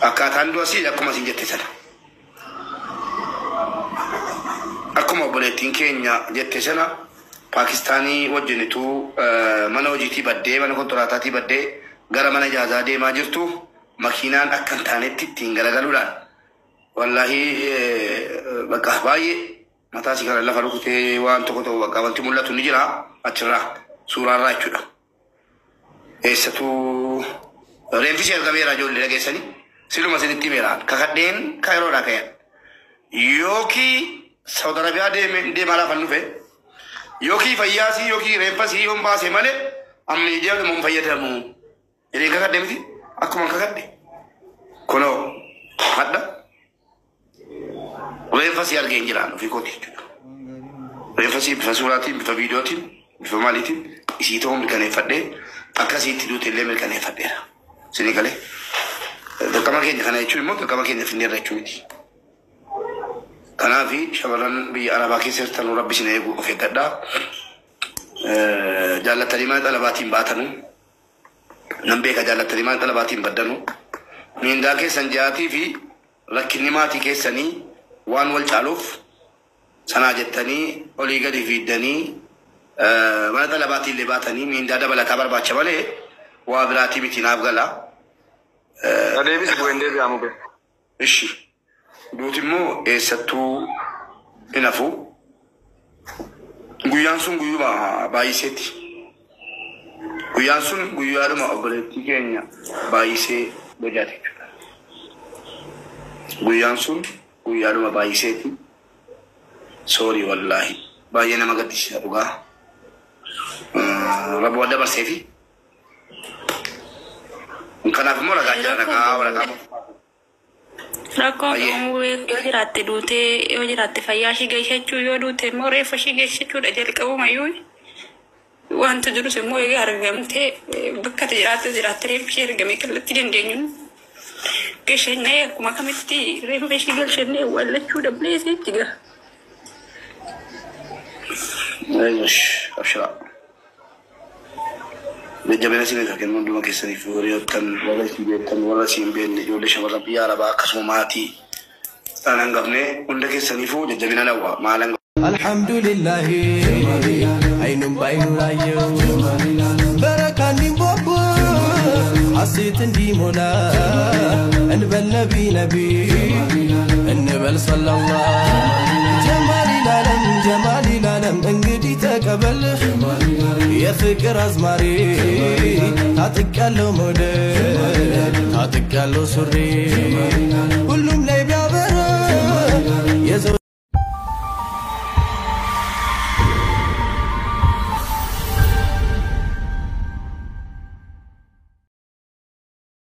akkaataan du'asii akkuma sin jette sana akkuma obboleettiin keenya jette sana Pakistaanii wajjinitu mana hojiitii baddee mana kontiraataa baddee gara mana ijaazaa deemaa jirtu makiinaan akka hin taanetti ittiin garagaluudhaan wallahi bakka baay'ee mataa si kana lafa rukutee waan tokko ta'u bakka wanti mul'atu ni jira achirraa suuraarraa jechuudha. Eessatu reenfisi argameera ijoollee dhageessanii siluma sinitti himeeraan kakadheen kaayiroodhaa ka'an yookiin Saudi Arabiyaa deemaa laafan dhufe yookiin fayyaasii yookiin reenfasii yoon baase malee amma ijaarsa mun fayyadamu jedhee kakadhe miti akkuma kakadhe kunoo hadda reenfasii argeen jiraan ofii kooti jechuudha. Reenfasii bifa suuraatiin bifa viidiyootiin bifa maaliitiin isii ta'uu mirkaneeffadhee akkasitti duute illee mirkaneeffadheera. Sini galee dirqama keenya kana jechuun immoo dirqama keenya finneerra jechuu miti. Kanaafi shamarran biyya Arabaa keessa jirtan rabbi isin eegu of eeggadhaa. Jaallatanii mana xalabaatiin baatanu nan beeka jaallatanii mana xalabaatiin baddanu miindaa keessan jaatii fi rakkinni maatii keessanii waan wal caaluuf sanaa jettanii olii gadi fiiddanii mana xalabaatiin illee baatanii miindaa dabalataa barbaacha malee waa biraatii miti naaf gala. Adeemis bu'een deebi'amu be. Ishi duuti immoo eessattuu hin hafu guyyaan sun guyyuma baay'iseeti. Guyyaan sun guyyaadhuma obboleettii keenya baay'isee bojaate jechuudha. Guyyaan sun guyyaadhuma baay'iseeti. Soorii wallaahi baay'ee nama gaddisiisa dhugaa. Rabbi wadda barseefi. Kanaaf immoo ragaa jira ragaa Rakkoon umuree yoo jiraatte duutee yoo jiraatte fayyaa ishee geessachuu yoo duute immoo reeffa ishee geessachuudha jalqabumayyuu wanti jirus immoo egaa argamtee bakka jiraatte reeffa ishee argamee kallattii dandeenyuun geessannee akkuma kamitti reeffa ishee galchannee wallachuu dableesee jiga. Abshira. Jabina sini kan kennu duma keessanii fi wariyootan wala isin beektan wala isin beekne ijoollee shamarran biyya Arabaa akkasuma maatii taanaan qabne hunda keessaniifuu jajjabina lawwa maalan alhamdulillah aynun baynu rayo barakan dimbobo asit ndimola anbal nabi anbal sallallahu جمالي العالم انقدي تقبل يا فكر ازماري تعطيك له موديل تعطيك له سري